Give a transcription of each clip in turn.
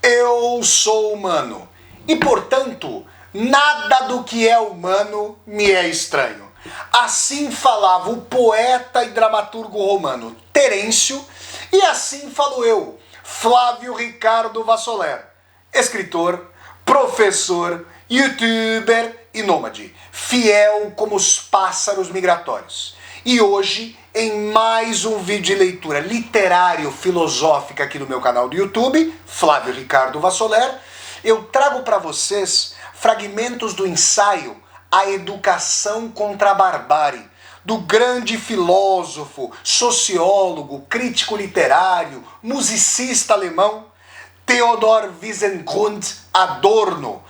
Eu sou humano e, portanto, nada do que é humano me é estranho. Assim falava o poeta e dramaturgo romano Terêncio, e assim falo eu, Flávio Ricardo Vassoler, escritor, professor, youtuber e nômade, fiel como os pássaros migratórios. E hoje, em mais um vídeo de leitura literário-filosófica aqui no meu canal do YouTube, Flávio Ricardo Vassoler, eu trago para vocês fragmentos do ensaio A Educação contra a Barbárie, do grande filósofo, sociólogo, crítico literário, musicista alemão, Theodor Wiesengrund Adorno,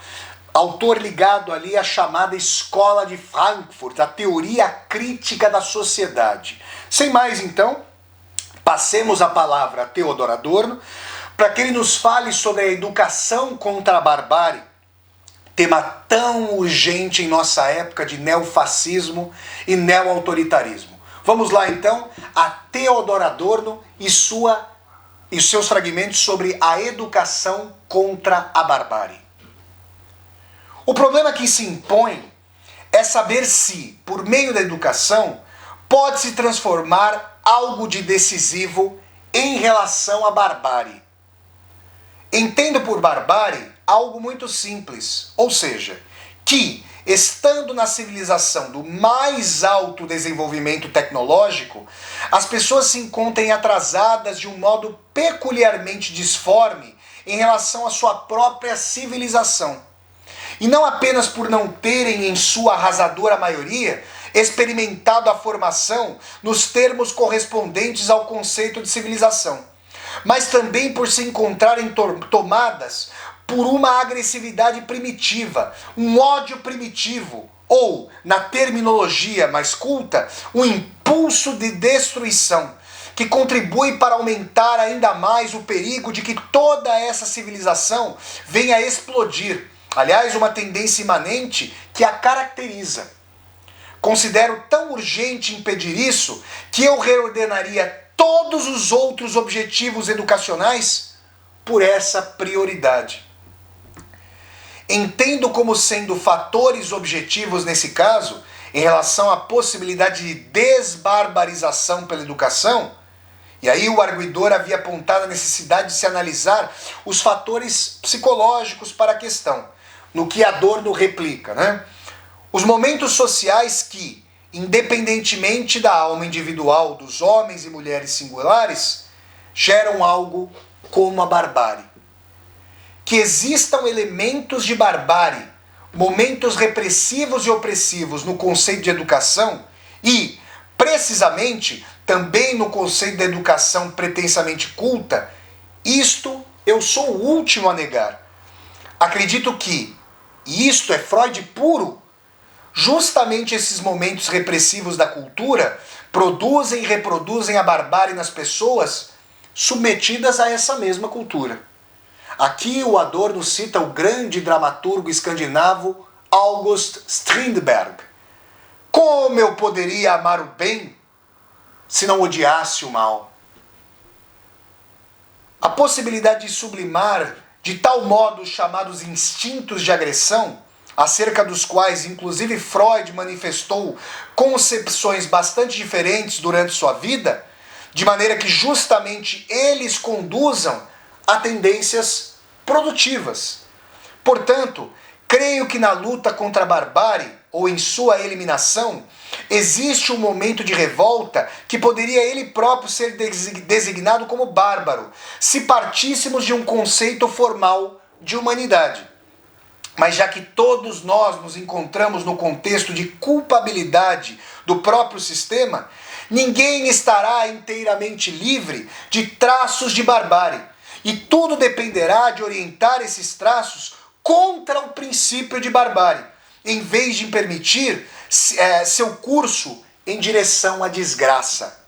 autor ligado ali à chamada Escola de Frankfurt, a teoria crítica da sociedade. Sem mais então, passemos a palavra a Theodor Adorno para que ele nos fale sobre a educação contra a barbárie, tema tão urgente em nossa época de neofascismo e neoautoritarismo. Vamos lá então a Theodor Adorno e seus fragmentos sobre a educação contra a barbárie. O problema que se impõe é saber se, por meio da educação, pode se transformar algo de decisivo em relação à barbárie. Entendo por barbárie algo muito simples, ou seja, que, estando na civilização do mais alto desenvolvimento tecnológico, as pessoas se encontrem atrasadas de um modo peculiarmente disforme em relação à sua própria civilização. E não apenas por não terem, em sua arrasadora maioria, experimentado a formação nos termos correspondentes ao conceito de civilização, mas também por se encontrarem tomadas por uma agressividade primitiva, um ódio primitivo, ou, na terminologia mais culta, um impulso de destruição, que contribui para aumentar ainda mais o perigo de que toda essa civilização venha a explodir. Aliás, uma tendência imanente que a caracteriza. Considero tão urgente impedir isso que eu reordenaria todos os outros objetivos educacionais por essa prioridade. Entendo como sendo fatores objetivos nesse caso, em relação à possibilidade de desbarbarização pela educação, e aí o arguidor havia apontado a necessidade de se analisar os fatores psicológicos para a questão, no que Adorno replica, né? Os momentos sociais que, independentemente da alma individual dos homens e mulheres singulares, geram algo como a barbárie. Que existam elementos de barbárie, momentos repressivos e opressivos no conceito de educação e, precisamente, também no conceito da educação pretensamente culta, isto eu sou o último a negar. Acredito que, e isto é Freud puro, justamente esses momentos repressivos da cultura produzem e reproduzem a barbárie nas pessoas submetidas a essa mesma cultura. Aqui o Adorno cita o grande dramaturgo escandinavo August Strindberg. Como eu poderia amar o bem se não odiasse o mal? A possibilidade de sublimar de tal modo os chamados instintos de agressão, acerca dos quais inclusive Freud manifestou concepções bastante diferentes durante sua vida, de maneira que justamente eles conduzam a tendências produtivas. Portanto, creio que na luta contra a barbárie, ou em sua eliminação, existe um momento de revolta que poderia ele próprio ser designado como bárbaro, se partíssemos de um conceito formal de humanidade. Mas já que todos nós nos encontramos no contexto de culpabilidade do próprio sistema, ninguém estará inteiramente livre de traços de barbárie. E tudo dependerá de orientar esses traços contra o princípio de barbárie, em vez de permitir seu curso em direção à desgraça.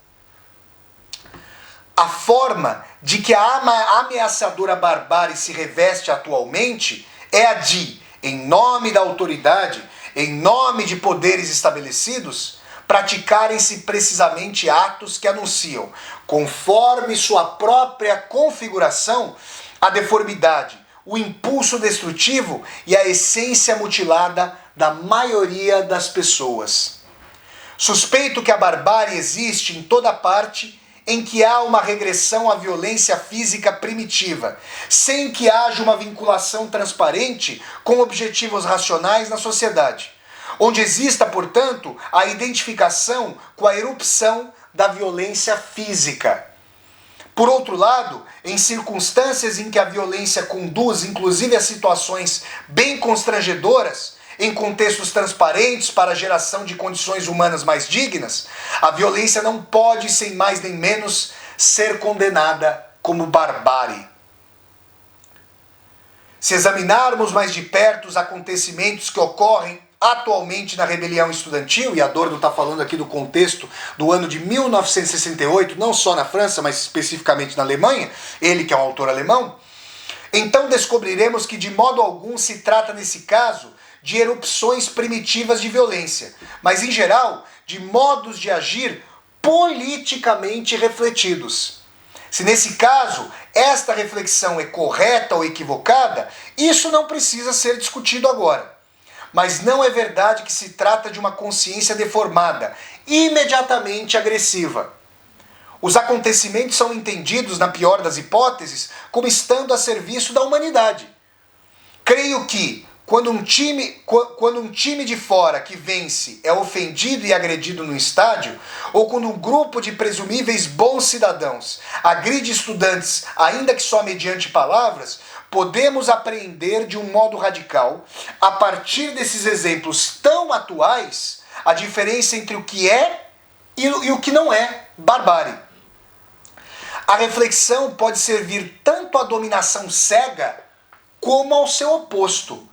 A forma de que a ameaçadora barbárie se reveste atualmente é a de, em nome da autoridade, em nome de poderes estabelecidos, praticarem-se precisamente atos que anunciam, conforme sua própria configuração, a deformidade, o impulso destrutivo e a essência mutilada da maioria das pessoas. Suspeito que a barbárie existe em toda parte em que há uma regressão à violência física primitiva, sem que haja uma vinculação transparente com objetivos racionais na sociedade, onde exista, portanto, a identificação com a erupção da violência física. Por outro lado, em circunstâncias em que a violência conduz, inclusive, a situações bem constrangedoras, em contextos transparentes para a geração de condições humanas mais dignas, a violência não pode, sem mais nem menos, ser condenada como barbárie. Se examinarmos mais de perto os acontecimentos que ocorrem atualmente na rebelião estudantil, e Adorno está falando aqui do contexto do ano de 1968, não só na França, mas especificamente na Alemanha, ele que é um autor alemão, então descobriremos que de modo algum se trata, nesse caso, de erupções primitivas de violência, mas em geral de modos de agir politicamente refletidos. Se nesse caso esta reflexão é correta ou equivocada, isso não precisa ser discutido agora. Mas não é verdade que se trata de uma consciência deformada, imediatamente agressiva. Os acontecimentos são entendidos, na pior das hipóteses, como estando a serviço da humanidade. Creio que, quando um time de fora que vence é ofendido e agredido no estádio, ou quando um grupo de presumíveis bons cidadãos agride estudantes, ainda que só mediante palavras, podemos apreender de um modo radical, a partir desses exemplos tão atuais, a diferença entre o que é e o que não é barbárie. A reflexão pode servir tanto à dominação cega como ao seu oposto.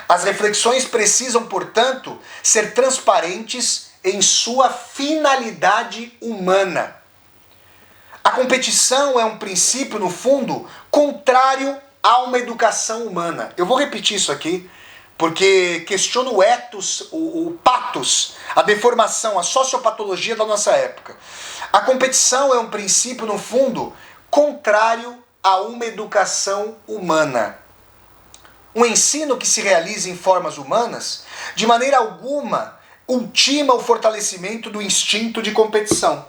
As reflexões precisam, portanto, ser transparentes em sua finalidade humana. A competição é um princípio, no fundo, contrário a uma educação humana. Eu vou repetir isso aqui, porque questiono o ethos, o pathos, a deformação, a sociopatologia da nossa época. A competição é um princípio, no fundo, contrário a uma educação humana. Um ensino que se realiza em formas humanas, de maneira alguma, ultima o fortalecimento do instinto de competição.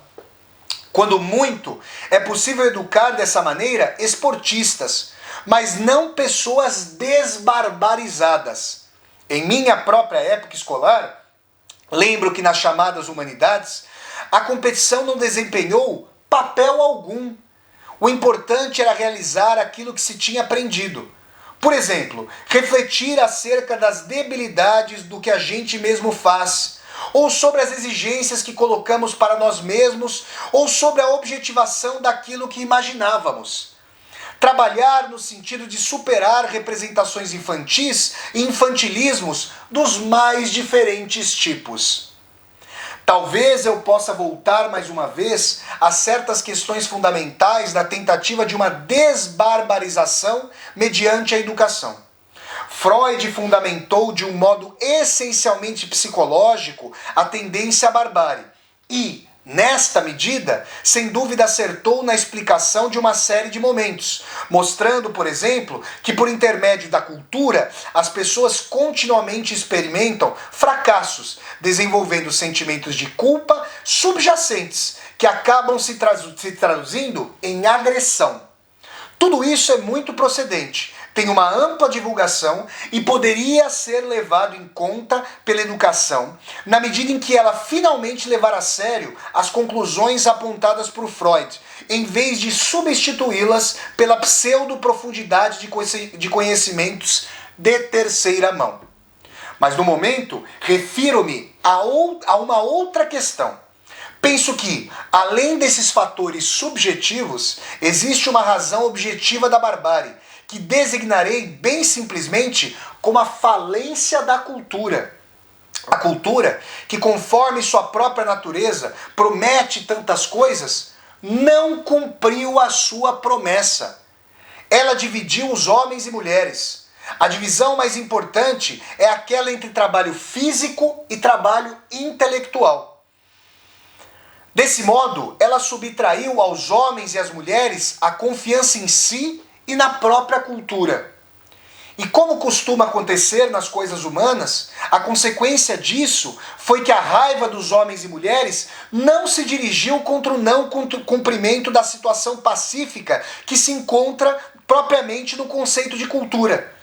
Quando muito, é possível educar dessa maneira esportistas, mas não pessoas desbarbarizadas. Em minha própria época escolar, lembro que nas chamadas humanidades, a competição não desempenhou papel algum. O importante era realizar aquilo que se tinha aprendido. Por exemplo, refletir acerca das debilidades do que a gente mesmo faz, ou sobre as exigências que colocamos para nós mesmos, ou sobre a objetivação daquilo que imaginávamos. Trabalhar no sentido de superar representações infantis e infantilismos dos mais diferentes tipos. Talvez eu possa voltar mais uma vez a certas questões fundamentais da tentativa de uma desbarbarização mediante a educação. Freud fundamentou de um modo essencialmente psicológico a tendência à barbárie e, nesta medida, sem dúvida acertou na explicação de uma série de momentos, mostrando, por exemplo, que por intermédio da cultura as pessoas continuamente experimentam fracassos, desenvolvendo sentimentos de culpa subjacentes que acabam se traduzindo em agressão. Tudo isso é muito procedente, tem uma ampla divulgação e poderia ser levado em conta pela educação, na medida em que ela finalmente levar a sério as conclusões apontadas por Freud, em vez de substituí-las pela pseudo-profundidade de conhecimentos de terceira mão. Mas no momento, refiro-me a uma outra questão. Penso que, além desses fatores subjetivos, existe uma razão objetiva da barbárie, que designarei bem simplesmente como a falência da cultura. A cultura, que conforme sua própria natureza promete tantas coisas, não cumpriu a sua promessa. Ela dividiu os homens e mulheres. A divisão mais importante é aquela entre trabalho físico e trabalho intelectual. Desse modo, ela subtraiu aos homens e às mulheres a confiança em si e na própria cultura. E como costuma acontecer nas coisas humanas, a consequência disso foi que a raiva dos homens e mulheres não se dirigiu contra o não cumprimento da situação pacífica que se encontra propriamente no conceito de cultura.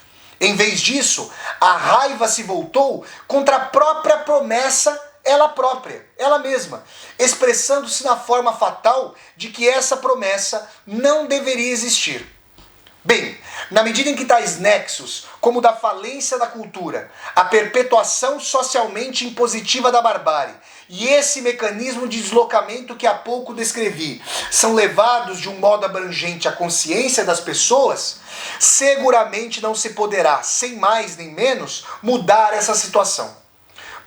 Em vez disso, a raiva se voltou contra a própria promessa, ela mesma, expressando-se na forma fatal de que essa promessa não deveria existir. Bem, na medida em que tais nexos, como o da falência da cultura, a perpetuação socialmente impositiva da barbárie e esse mecanismo de deslocamento que há pouco descrevi, são levados de um modo abrangente à consciência das pessoas, seguramente não se poderá, sem mais nem menos, mudar essa situação.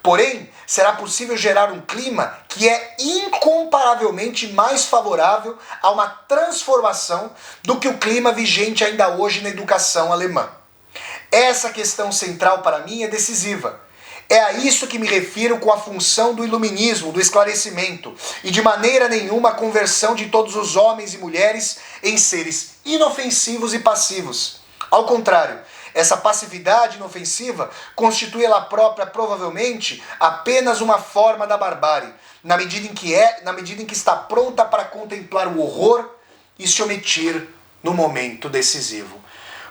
Porém, será possível gerar um clima que é incomparavelmente mais favorável a uma transformação do que o clima vigente ainda hoje na educação alemã. Essa questão central para mim é decisiva. É a isso que me refiro com a função do iluminismo, do esclarecimento, e de maneira nenhuma a conversão de todos os homens e mulheres em seres inofensivos e passivos. Ao contrário, essa passividade inofensiva constitui ela própria, provavelmente, apenas uma forma da barbárie, na medida em que está pronta para contemplar o horror e se omitir no momento decisivo.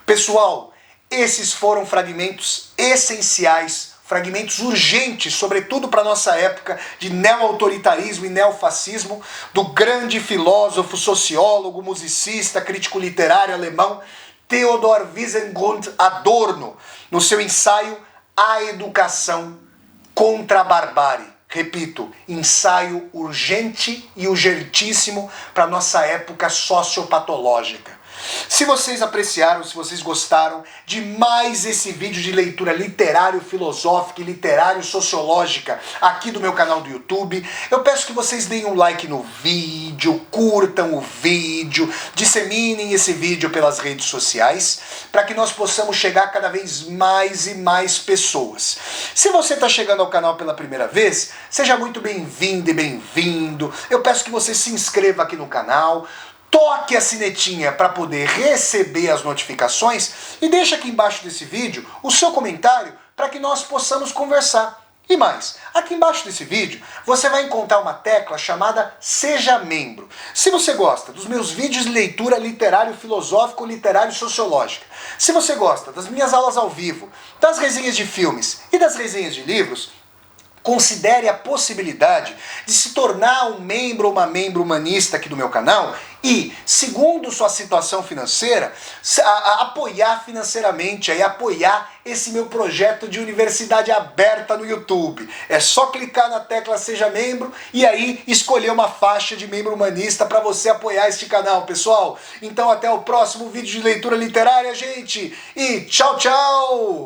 Pessoal, esses foram fragmentos essenciais, fragmentos urgentes, sobretudo para a nossa época de neo-autoritarismo e neofascismo, do grande filósofo, sociólogo, musicista, crítico literário alemão, Theodor Wiesengrund Adorno, no seu ensaio A Educação contra a Barbárie. Repito, ensaio urgente e urgentíssimo para a nossa época sociopatológica. Se vocês apreciaram, se vocês gostaram de mais esse vídeo de leitura literário-filosófica e literário-sociológica aqui do meu canal do YouTube, eu peço que vocês deem um like no vídeo, curtam o vídeo, disseminem esse vídeo pelas redes sociais, para que nós possamos chegar a cada vez mais e mais pessoas. Se você está chegando ao canal pela primeira vez, seja muito bem-vindo e bem-vindo. Eu peço que você se inscreva aqui no canal, toque a sinetinha para poder receber as notificações e deixe aqui embaixo desse vídeo o seu comentário para que nós possamos conversar. E mais, aqui embaixo desse vídeo você vai encontrar uma tecla chamada Seja Membro. Se você gosta dos meus vídeos de leitura literário-filosófico, literário-sociológica, se você gosta das minhas aulas ao vivo, das resenhas de filmes e das resenhas de livros, considere a possibilidade de se tornar um membro ou uma membro humanista aqui do meu canal e, segundo sua situação financeira, apoiar financeiramente, apoiar esse meu projeto de universidade aberta no YouTube. É só clicar na tecla Seja Membro e aí escolher uma faixa de membro humanista para você apoiar este canal, pessoal. Então até o próximo vídeo de leitura literária, gente, e tchau, tchau!